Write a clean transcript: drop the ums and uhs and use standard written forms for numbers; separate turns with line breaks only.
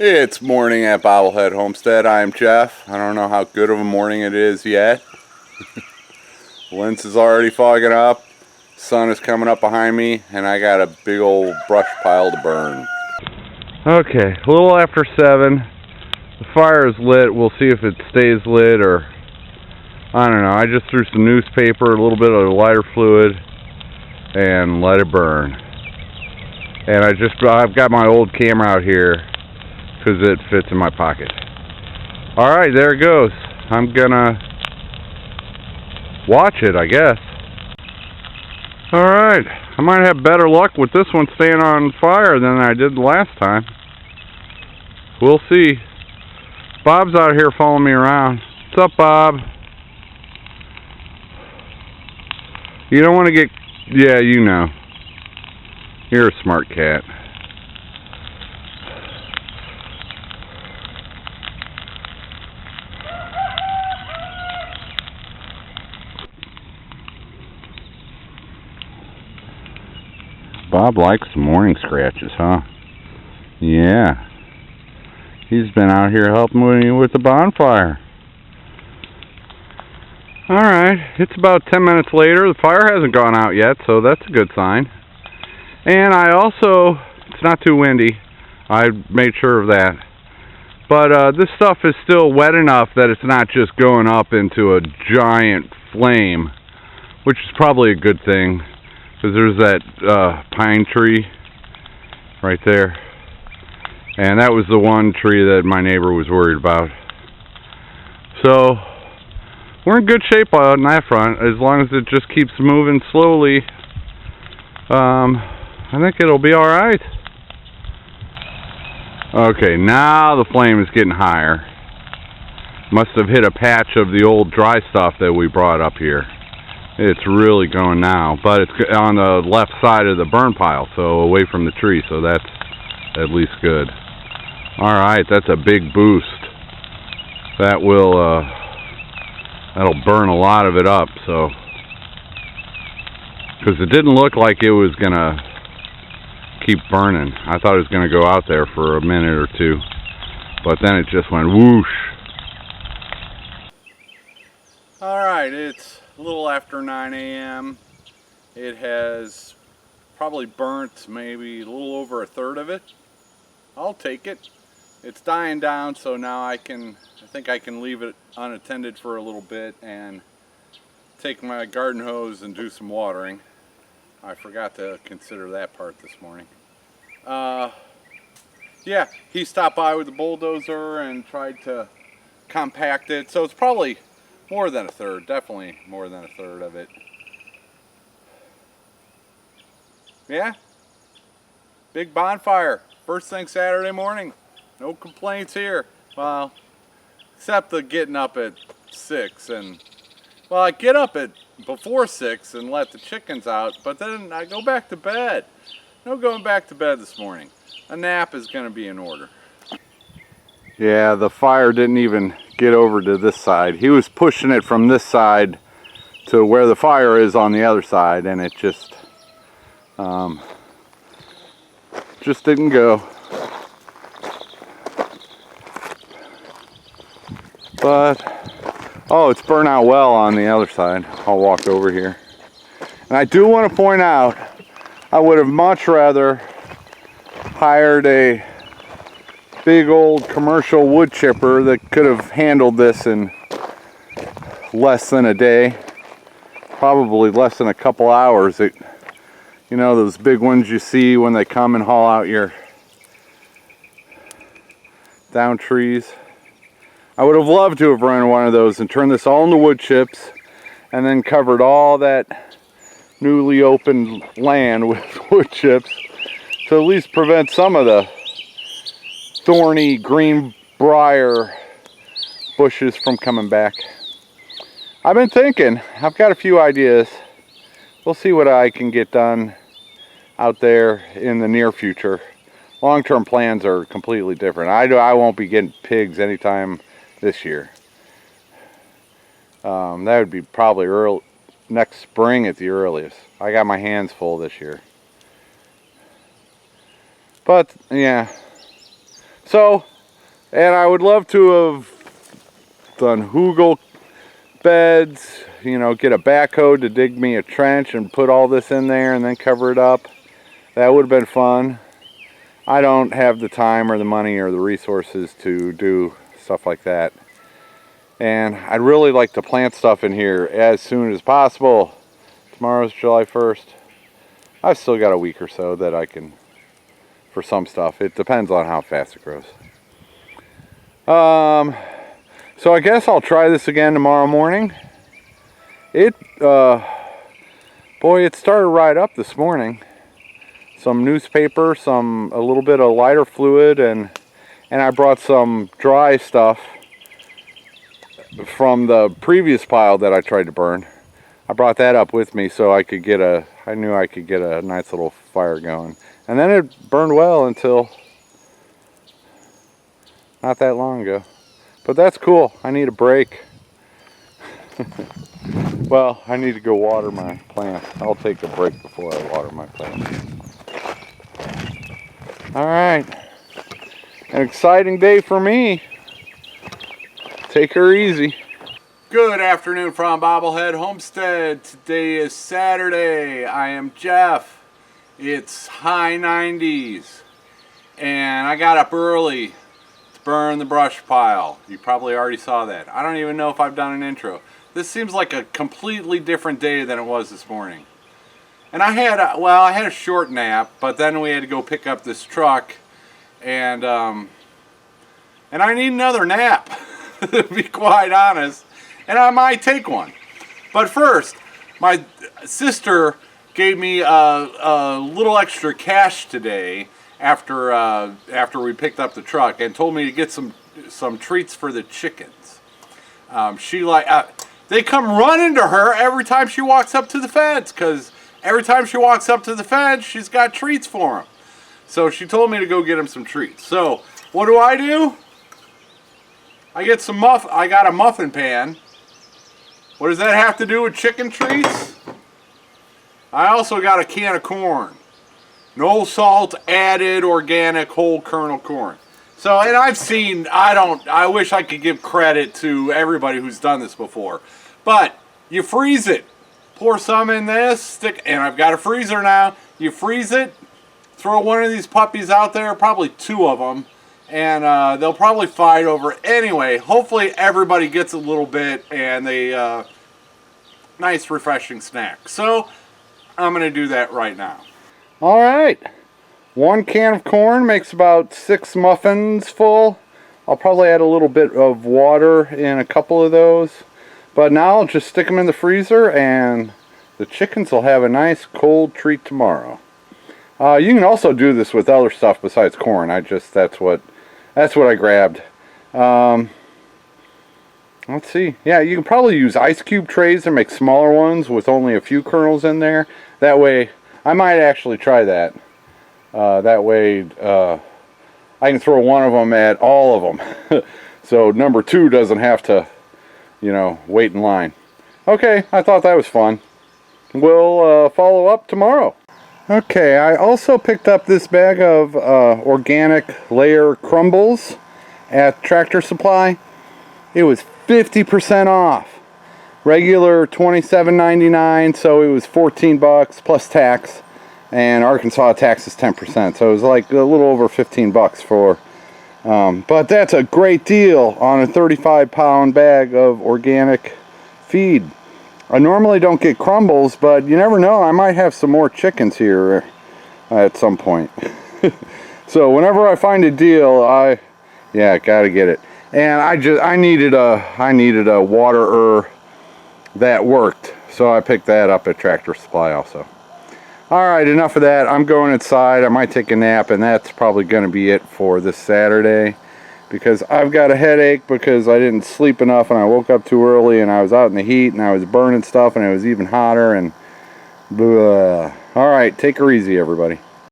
It's morning at Bobblehead Homestead. I'm Jeff. I don't know how good of a morning it is yet. Lens is already fogging up. Sun is coming up behind me, and I got a big old brush pile to burn. Okay, a little after 7. The fire is lit. We'll see if it stays lit or I don't know. I just threw some newspaper, a little bit of lighter fluid, and let it burn. And I've got my old camera out here because it fits in my pocket. Alright, there it goes. I'm gonna watch it, I guess. Alright, I might have better luck with this one staying on fire than I did last time. We'll see. Bob's out here following me around. What's up, Bob? You don't want to get... Yeah, you know. You're a smart cat. Bob likes the morning scratches, huh? Yeah. He's been out here helping me with the bonfire. Alright, it's about 10 minutes later. The fire hasn't gone out yet, so that's a good sign. And I also, it's not too windy. I made sure of that. But this stuff is still wet enough that it's not just going up into a giant flame, which is probably a good thing. Because there's that pine tree right there. And that was the one tree that my neighbor was worried about. So, we're in good shape on that front. As long as it just keeps moving slowly, I think it'll be alright. Okay, now the flame is getting higher. Must have hit a patch of the old dry stuff that we brought up here. It's really going now, but it's on the left side of the burn pile, so away from the tree, so that's at least good. Alright, that's a big boost. That will, that'll burn a lot of it up, so. Because it didn't look like it was gonna keep burning. I thought it was gonna go out there for a minute or two, but then it just went whoosh. Alright, it's a little after 9 a.m. It has probably burnt maybe a little over a third of it. I'll take it. It's dying down, so now I think I can leave it unattended for a little bit and take my garden hose and do some watering. I forgot to consider that part this morning. Yeah, he stopped by with the bulldozer and tried to compact it, so it's probably more than a third, definitely more than a third of it. Yeah, big bonfire, first thing Saturday morning. No complaints here. Well, except the getting up at 6 and, well, I get up at before 6 and let the chickens out, but then I go back to bed. No going back to bed this morning. A nap is going to be in order. Yeah, the fire didn't even get over to this side. He was pushing it from this side to where the fire is on the other side, and it just didn't go. But, oh, it's burnt out well on the other side. I'll walk over here. And I do want to point out, I would have much rather hired a big old commercial wood chipper that could have handled this in less than a day. Probably less than a couple hours. You know, those big ones you see when they come and haul out your down trees. I would have loved to have run one of those and turned this all into wood chips and then covered all that newly opened land with wood chips to at least prevent some of the thorny green briar bushes from coming back. I've been thinking, I've got a few ideas. We'll see what I can get done out there in the near future. Long-term plans are completely different. I won't be getting pigs anytime this year. That would be probably next spring at the earliest. I got my hands full this year. But yeah, So, and I would love to have done hugel beds, you know, get a backhoe to dig me a trench and put all this in there and then cover it up. That would have been fun. I don't have the time or the money or the resources to do stuff like that. And I'd really like to plant stuff in here as soon as possible. Tomorrow's July 1st. I've still got a week or so that I can, for some stuff. It depends on how fast it grows. So I guess I'll try this again tomorrow morning. Boy, it started right up this morning. Some newspaper, a little bit of lighter fluid, and I brought some dry stuff from the previous pile that I tried to burn. I brought that up with me so I knew I could get a nice little fire going. And then it burned well until not that long ago. But that's cool. I need a break. Well, I need to go water my plant. I'll take a break before I water my plant. Alright. An exciting day for me. Take her easy. Good afternoon from Bobblehead Homestead. Today is Saturday. I am Jeff. It's high 90s. And I got up early to burn the brush pile. You probably already saw that. I don't even know if I've done an intro. This seems like a completely different day than it was this morning. And I had a short nap, but then we had to go pick up this truck, and I need another nap, to be quite honest, and I might take one. But first, my sister gave me a little extra cash today after we picked up the truck, and told me to get some treats for the chickens. They come running to her every time she walks up to the fence, because every time she walks up to the fence, she's got treats for them. So she told me to go get them some treats. So what do? I get some I got a muffin pan. What does that have to do with chicken treats? I also got a can of corn. No salt added, organic, whole kernel corn. So, and I wish I could give credit to everybody who's done this before. But you freeze it. Pour some in this, and I've got a freezer now. You freeze it, throw one of these puppies out there, probably two of them, and they'll probably fight over it. Anyway, hopefully everybody gets a little bit, and they nice refreshing snack. So I'm going to do that right now. All right. 1 can of corn makes about 6 muffins full. I'll probably add a little bit of water in a couple of those. But now I'll just stick them in the freezer, and the chickens will have a nice cold treat tomorrow. You can also do this with other stuff besides corn. That's what I grabbed. Let's see. Yeah, you can probably use ice cube trays and make smaller ones with only a few kernels in there. That way, I might actually try that. That way, I can throw one of them at all of them. So number 2 doesn't have to, wait in line. Okay, I thought that was fun. We'll follow up tomorrow. Okay, I also picked up this bag of organic layer crumbles at Tractor Supply. It was 50% off. Regular $27.99, so it was $14 plus tax. And Arkansas tax is 10%, so it was like a little over 15 bucks for, but that's a great deal on a 35-pound bag of organic feed. I normally don't get crumbles, but you never know, I might have some more chickens here at some point. So whenever I find a deal, gotta get it. And I needed a waterer that worked, so I picked that up at Tractor Supply also. Alright, enough of that. I'm going inside. I might take a nap, and that's probably going to be it for this Saturday, because I've got a headache because I didn't sleep enough and I woke up too early and I was out in the heat and I was burning stuff and it was even hotter and blah. Alright, take her easy, everybody.